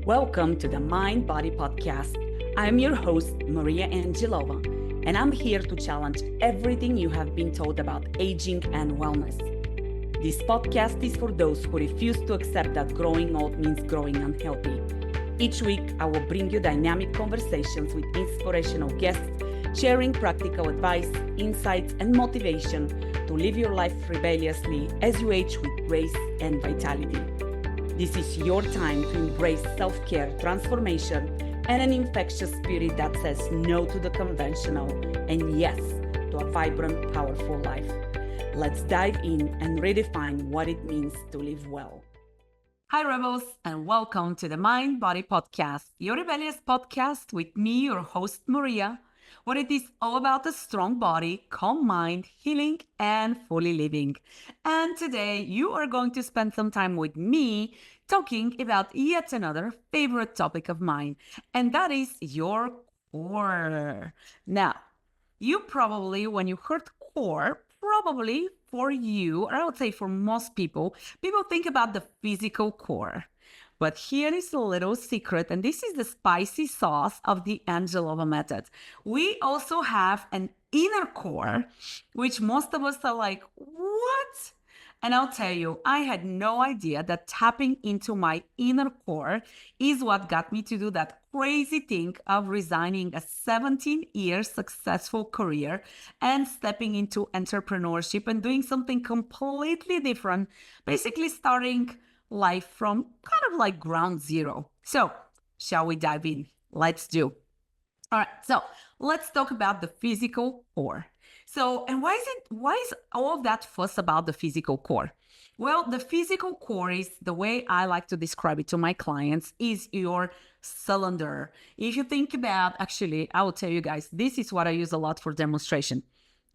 Welcome to the Mind Body Podcast. I'm your host, Maria Angelova, and I'm here to challenge everything you have been told about aging and wellness. This podcast is for those who refuse to accept that growing old means growing unhealthy. Each week, I will bring you dynamic conversations with inspirational guests, sharing practical advice, insights, and motivation to live your life rebelliously as you age with grace and vitality. This is your time to embrace self-care, transformation, and an infectious spirit that says no to the conventional and yes to a vibrant, powerful life. Let's dive in and redefine what it means to live well. Hi, Rebels, and welcome to the Mind Body Podcast, your rebellious podcast with me, your host, Maria, where it is all about a strong body, calm mind, healing, and fully living. And today, you are going to spend some time with me talking about yet another favorite topic of mine, and that is your core. Now, you probably, when you heard core, probably for you, or I would say for most people think about the physical core. But here is a little secret, and this is the spicy sauce of the Angelova Method. We also have an inner core, which most of us are like, what? And I'll tell you, I had no idea that tapping into my inner core is what got me to do that crazy thing of resigning a 17-year successful career and stepping into entrepreneurship and doing something completely different, basically starting life from kind of like ground zero. So, shall we dive in? Let's do. All right, so let's talk about the physical core. So, and why is all of that fuss about the physical core? Well, the physical core is the way I like to describe it to my clients is your cylinder. If you think about, actually, I will tell you guys, this is what I use a lot for demonstration.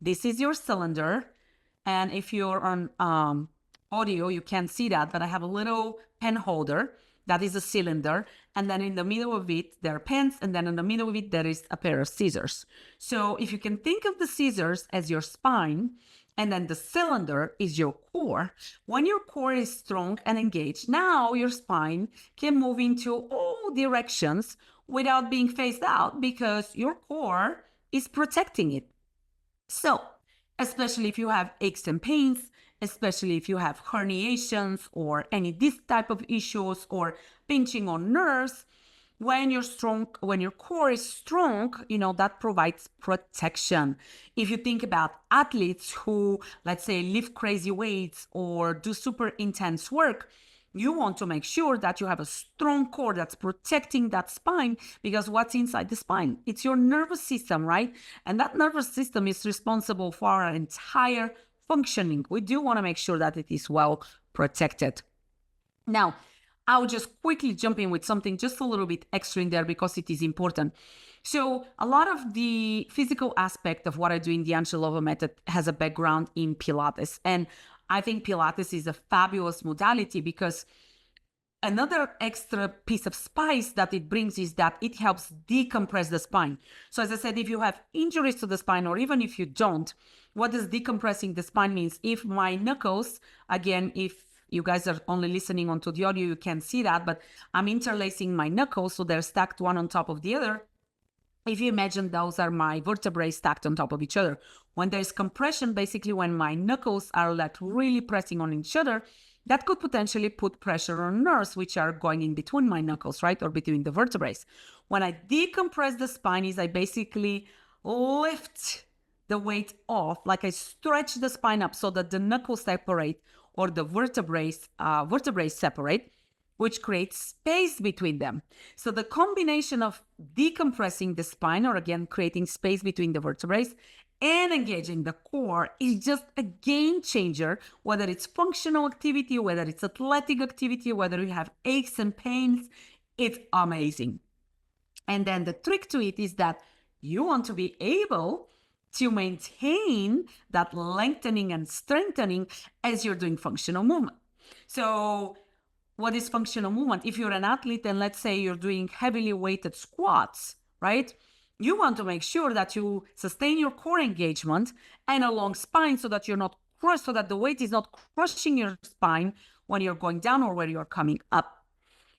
This is your cylinder. And if you're on audio, you can't see that, but I have a little pen holder that is a cylinder. And then in the middle of it, there are pens. And then in the middle of it, there is a pair of scissors. So if you can think of the scissors as your spine, and then the cylinder is your core, when your core is strong and engaged, now your spine can move into all directions without being phased out because your core is protecting it. So, especially if you have aches and pains, especially if you have herniations or any this type of issues or pinching on nerves, when your core is strong, that provides protection. If you think about athletes who, let's say, lift crazy weights or do super intense work, you want to make sure that you have a strong core that's protecting that spine, because what's inside the spine? It's your nervous system, right? And that nervous system is responsible for our entire functioning. We do want to make sure that it is well protected. Now, I'll just quickly jump in with something just a little bit extra in there because it is important. So a lot of the physical aspect of what I do in the Angelova Method has a background in Pilates. And I think Pilates is a fabulous modality because another extra piece of spice that it brings is that it helps decompress the spine. So as I said, if you have injuries to the spine, or even if you don't, what does decompressing the spine means? If my knuckles, again, if you guys are only listening onto the audio, you can't see that, but I'm interlacing my knuckles so they're stacked one on top of the other. If you imagine those are my vertebrae stacked on top of each other. When there's compression, basically when my knuckles are like really pressing on each other, that could potentially put pressure on nerves, which are going in between my knuckles, right? Or between the vertebrae. When I decompress the spine is I basically lift the weight off, like I stretch the spine up so that the knuckles separate or the vertebrae separate, which creates space between them. So the combination of decompressing the spine, or again, creating space between the vertebrae, and engaging the core is just a game changer, whether it's functional activity, whether it's athletic activity, whether you have aches and pains, it's amazing. And then the trick to it is that you want to be able to maintain that lengthening and strengthening as you're doing functional movement. So what is functional movement? If you're an athlete and let's say you're doing heavily weighted squats, right? You want to make sure that you sustain your core engagement and a long spine so that you're not crushed, so that the weight is not crushing your spine when you're going down or when you're coming up.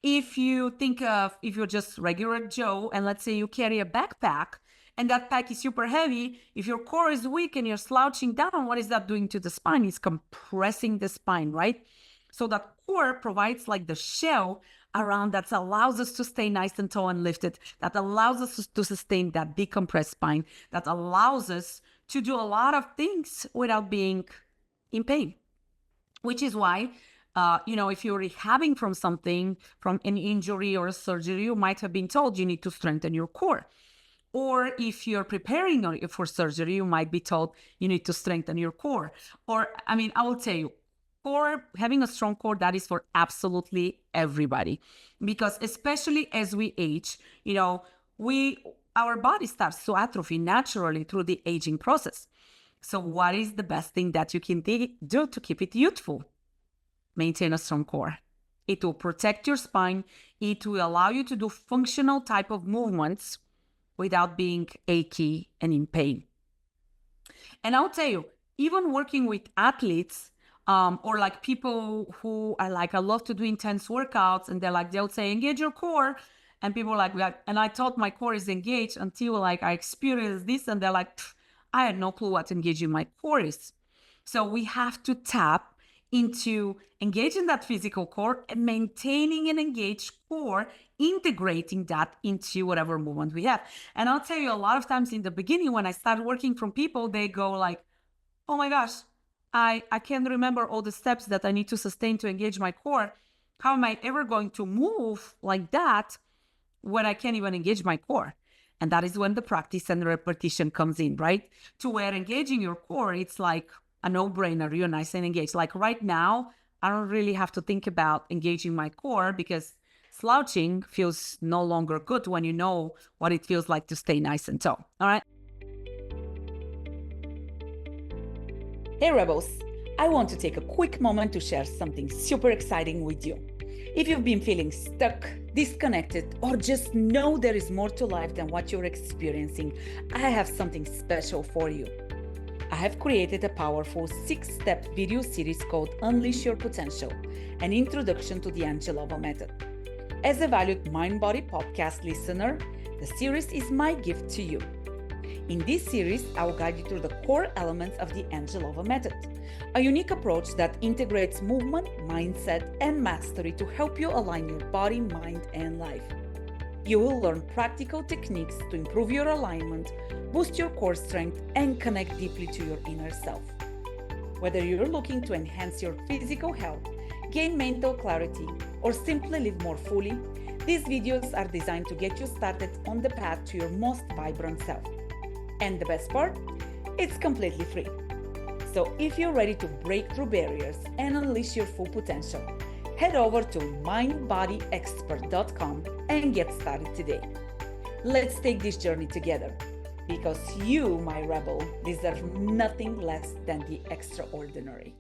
If you think of, if you're just regular Joe, and let's say you carry a backpack, and that pack is super heavy, if your core is weak and you're slouching down, what is that doing to the spine? It's compressing the spine, right? So that core provides like the shell around that allows us to stay nice and tall and lifted, that allows us to sustain that decompressed spine, that allows us to do a lot of things without being in pain. Which is why, if you're rehabbing from something, from an injury or a surgery, you might have been told you need to strengthen your core. Or if you're preparing for surgery, you might be told you need to strengthen your core. Or, I will tell you, having a strong core, that is for absolutely everybody. Because especially as we age, our body starts to atrophy naturally through the aging process. So what is the best thing that you can do to keep it youthful? Maintain a strong core. It will protect your spine. It will allow you to do functional type of movements without being achy and in pain. And I'll tell you, even working with athletes, or like people who are like, I love to do intense workouts, and they'll say, engage your core. And people are like, and I thought my core is engaged until like I experienced this, and they're like, I had no clue what engaging my core is. So we have to tap into engaging that physical core and maintaining an engaged core, integrating that into whatever movement we have. And I'll tell you, a lot of times in the beginning, when I started working from people, they go like, oh my gosh, I can't remember all the steps that I need to sustain to engage my core. How am I ever going to move like that when I can't even engage my core? And that is when the practice and repetition comes in, right? To where engaging your core, it's like a no-brainer. You're nice and engaged. Like right now, I don't really have to think about engaging my core because slouching feels no longer good when you know what it feels like to stay nice and tall. All right. Hey Rebels, I want to take a quick moment to share something super exciting with you. If you've been feeling stuck, disconnected, or just know there is more to life than what you're experiencing, I have something special for you. I have created a powerful 6-step video series called Unleash Your Potential, an introduction to the Angelova Method. As a valued mind-body podcast listener, the series is my gift to you. In this series, I will guide you through the core elements of the Angelova Method, a unique approach that integrates movement, mindset, and mastery to help you align your body, mind, and life. You will learn practical techniques to improve your alignment, boost your core strength, and connect deeply to your inner self. Whether you're looking to enhance your physical health, gain mental clarity, or simply live more fully, these videos are designed to get you started on the path to your most vibrant self. And the best part? It's completely free. So if you're ready to break through barriers and unleash your full potential, head over to mindbodyexpert.com and get started today. Let's take this journey together, because you, my rebel, deserve nothing less than the extraordinary.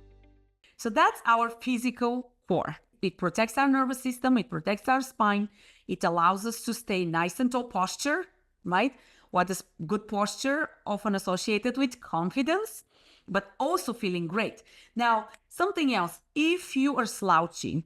So that's our physical core. It protects our nervous system, it protects our spine, it allows us to stay nice and tall posture, right? What is good posture? Often associated with confidence, but also feeling great. Now, something else, if you are slouching,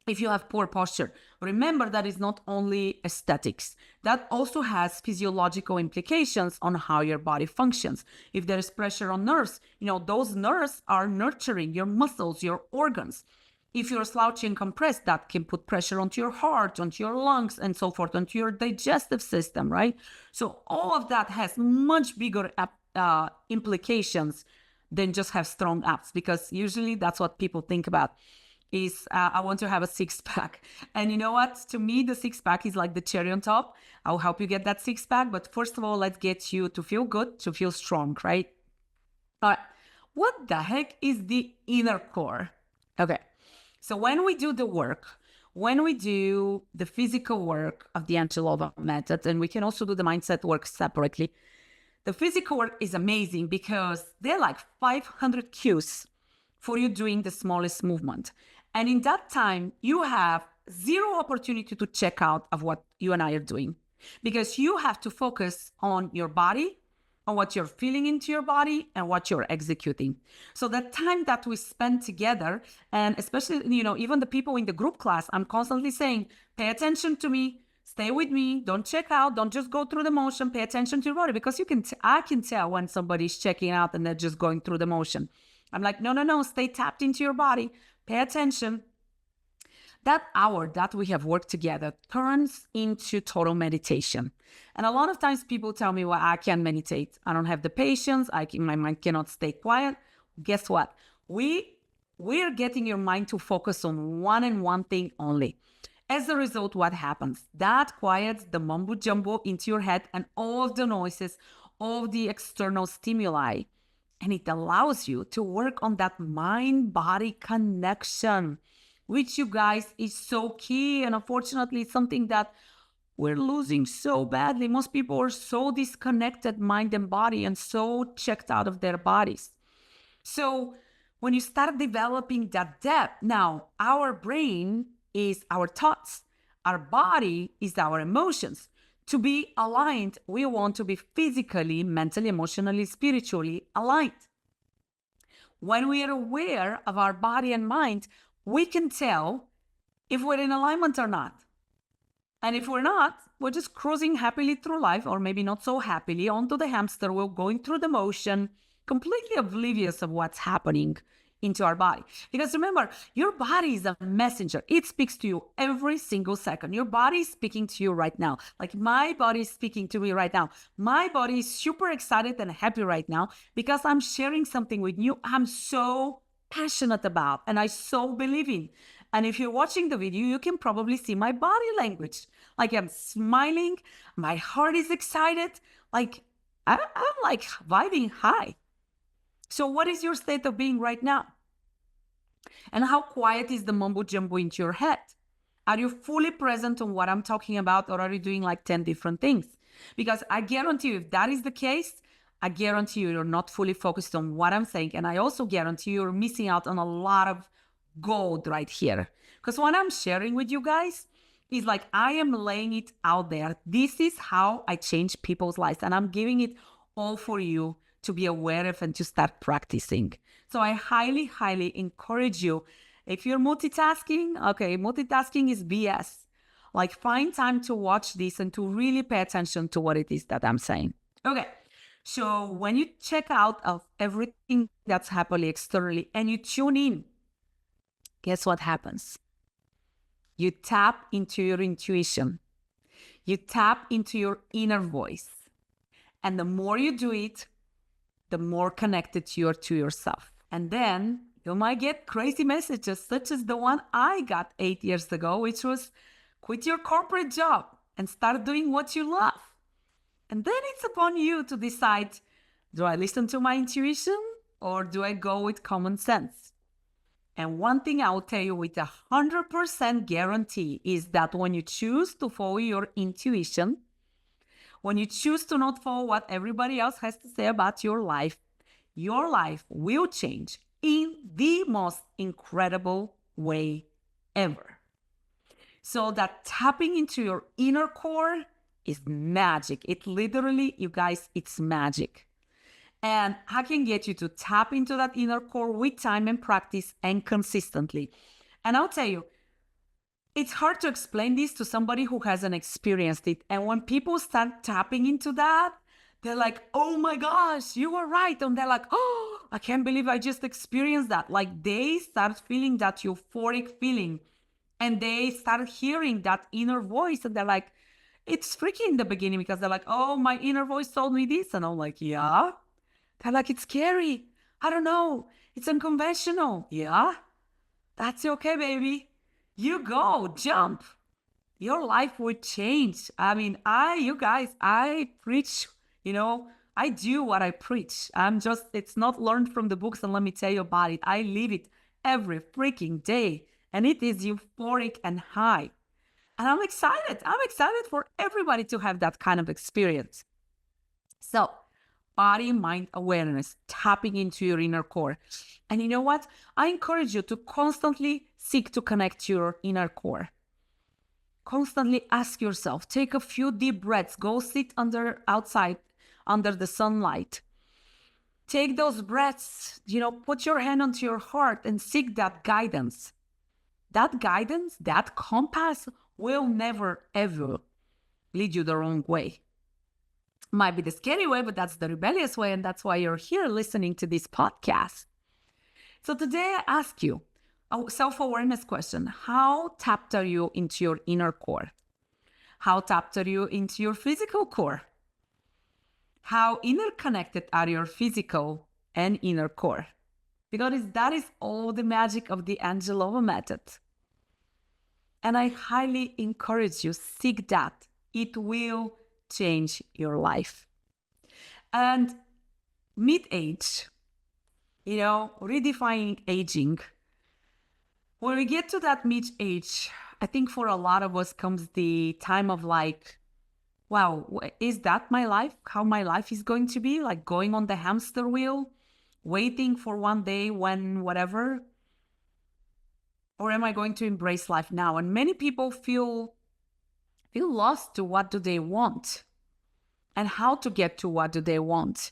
if you have poor posture, remember that is not only aesthetics. That also has physiological implications on how your body functions. If there is pressure on nerves, those nerves are nurturing your muscles, your organs. If you're slouching and compressed, that can put pressure onto your heart, onto your lungs, and so forth, onto your digestive system, right? So all of that has much bigger implications than just have strong abs, because usually that's what people think about is I want to have a six-pack. And you know what? To me, the six-pack is like the cherry on top. I'll help you get that six-pack. But first of all, let's get you to feel good, to feel strong, right? All right. What the heck is the inner core? Okay. So when we do the work, when we do the physical work of the Angelova Method, and we can also do the mindset work separately, the physical work is amazing because there are like 500 cues for you doing the smallest movement. And in that time, you have zero opportunity to check out of what you and I are doing, because you have to focus on your body, on what you're feeling into your body and what you're executing. So the time that we spend together, and especially, even the people in the group class, I'm constantly saying, pay attention to me, stay with me, don't check out, don't just go through the motion, pay attention to your body, because I can tell when somebody's checking out and they're just going through the motion. I'm like, no, stay tapped into your body, pay attention. That hour that we have worked together turns into total meditation. And a lot of times people tell me, well, I can't meditate. I don't have the patience. My mind cannot stay quiet. Guess what? We're getting your mind to focus on one and one thing only. As a result, what happens? That quiets the mumbo jumbo into your head and all of the noises, all the external stimuli. And it allows you to work on that mind-body connection, which, you guys, is so key. And unfortunately, it's something that we're losing so badly. Most people are so disconnected, mind and body, and so checked out of their bodies. So when you start developing that depth, now our brain is our thoughts. Our body is our emotions. To be aligned, we want to be physically, mentally, emotionally, spiritually aligned. When we are aware of our body and mind, we can tell if we're in alignment or not. And if we're not, we're just cruising happily through life, or maybe not so happily, onto the hamster wheel, going through the motion, completely oblivious of what's happening into our body. Because remember, your body is a messenger. It speaks to you every single second. Your body is speaking to you right now. Like my body is speaking to me right now. My body is super excited and happy right now because I'm sharing something with you I'm so passionate about and I so believe in. And if you're watching the video, you can probably see my body language. Like I'm smiling, my heart is excited, like I'm like vibing high. So what is your state of being right now? And how quiet is the mumbo jumbo into your head? Are you fully present on what I'm talking about, or are you doing like 10 different things? Because I guarantee you, if that is the case, I guarantee you, you're not fully focused on what I'm saying. And I also guarantee you're missing out on a lot of gold right here. Because what I'm sharing with you guys is like, I am laying it out there. This is how I change people's lives. And I'm giving it all for you to be aware of and to start practicing. So I highly, highly encourage you. If you're multitasking, okay, multitasking is BS. Like find time to watch this and to really pay attention to what it is that I'm saying. Okay, so when you check out of everything that's happening externally and you tune in, guess what happens? You tap into your intuition. You tap into your inner voice. And the more you do it, the more connected you are to yourself. And then you might get crazy messages such as the one I got 8 years ago, which was quit your corporate job and start doing what you love. And then it's upon you to decide, do I listen to my intuition or do I go with common sense? And one thing I will tell you with 100% guarantee is that when you choose to follow your intuition, when you choose to not follow what everybody else has to say about your life will change in the most incredible way ever. So that tapping into your inner core is magic. It literally, you guys, it's magic. And I can get you to tap into that inner core with time and practice and consistently. And I'll tell you, it's hard to explain this to somebody who hasn't experienced it. And when people start tapping into that, they're like, oh my gosh, you were right. And they're like, oh, I can't believe I just experienced that. Like they start feeling that euphoric feeling and they start hearing that inner voice. And they're like, it's freaky in the beginning because they're like, oh, my inner voice told me this. And I'm like, yeah. They're like, it's scary. I don't know. It's unconventional. Yeah. That's okay, baby. You go, jump. Your life would change. I mean, I preach, I do what I preach. It's not learned from the books, and let me tell you about it. I live it every freaking day, and it is euphoric and high. And I'm excited. I'm excited for everybody to have that kind of experience. So, body-mind awareness, tapping into your inner core. And you know what? I encourage you to constantly seek to connect to your inner core. Constantly ask yourself, take a few deep breaths, go sit outside under the sunlight. Take those breaths, put your hand onto your heart and seek that guidance. That guidance, that compass will never, ever lead you the wrong way. Might be the scary way, but that's the rebellious way. And that's why you're here listening to this podcast. So today I ask you a self-awareness question. How tapped are you into your inner core? How tapped are you into your physical core? How interconnected are your physical and inner core? Because that is all the magic of the Angelova Method. And I highly encourage you, seek that. It will change your life. And mid-age, redefining aging. When we get to that mid-age, I think for a lot of us comes the time of like, wow, is that my life? How my life is going to be? Like going on the hamster wheel, waiting for one day when whatever? Or am I going to embrace life now? And many people feel lost to what do they want and how to get to what do they want.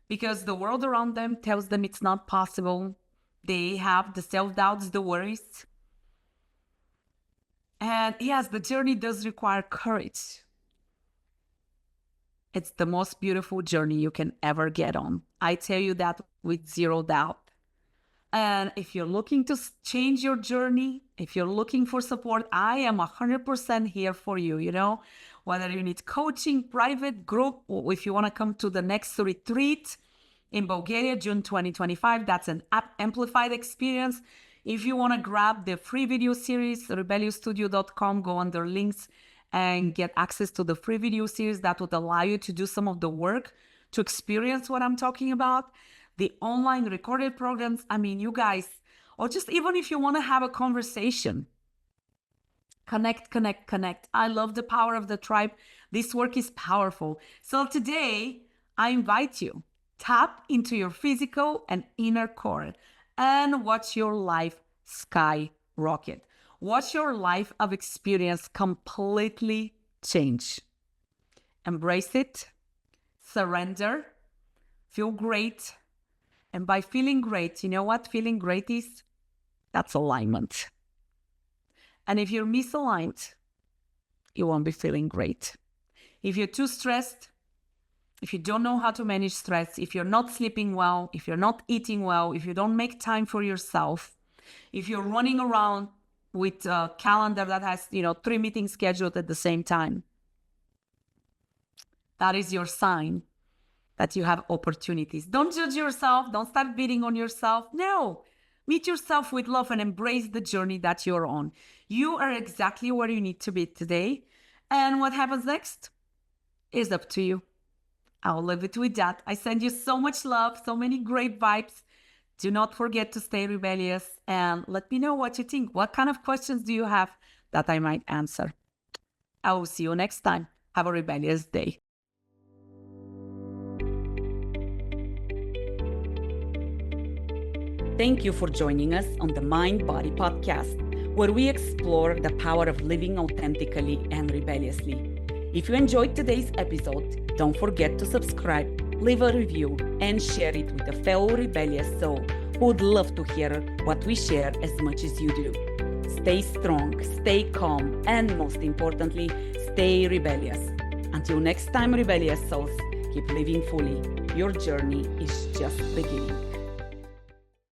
Because the world around them tells them it's not possible. They have the self-doubts, the worries. And yes, the journey does require courage. It's the most beautiful journey you can ever get on. I tell you that with zero doubt. And if you're looking to change your journey, if you're looking for support, I am 100% here for you, whether you need coaching, private, group, or if you want to come to the next retreat in Bulgaria, June 2025, that's an amplified experience. If you want to grab the free video series, rebelliousstudio.com, go under links and get access to the free video series that would allow you to do some of the work to experience what I'm talking about. The online recorded programs, you guys, or just even if you want to have a conversation, connect. I love the power of the tribe. This work is powerful. So today, I invite you, tap into your physical and inner core and watch your life skyrocket. Watch your life of experience completely change. Embrace it, surrender, feel great. And by feeling great, you know what feeling great is? That's alignment. And if you're misaligned, you won't be feeling great. If you're too stressed, if you don't know how to manage stress, if you're not sleeping well, if you're not eating well, if you don't make time for yourself, if you're running around with a calendar that has, 3 meetings scheduled at the same time, that is your sign that you have opportunities. Don't judge yourself. Don't start beating on yourself. No, meet yourself with love and embrace the journey that you're on. You are exactly where you need to be today. And what happens next is up to you. I'll leave it with that. I send you so much love, so many great vibes. Do not forget to stay rebellious and let me know what you think. What kind of questions do you have that I might answer? I will see you next time. Have a rebellious day. Thank you for joining us on the Mind Body Podcast, where we explore the power of living authentically and rebelliously. If you enjoyed today's episode, don't forget to subscribe, leave a review, and share it with a fellow rebellious soul who would love to hear what we share as much as you do. Stay strong, stay calm, and most importantly, stay rebellious. Until next time, rebellious souls, keep living fully. Your journey is just beginning.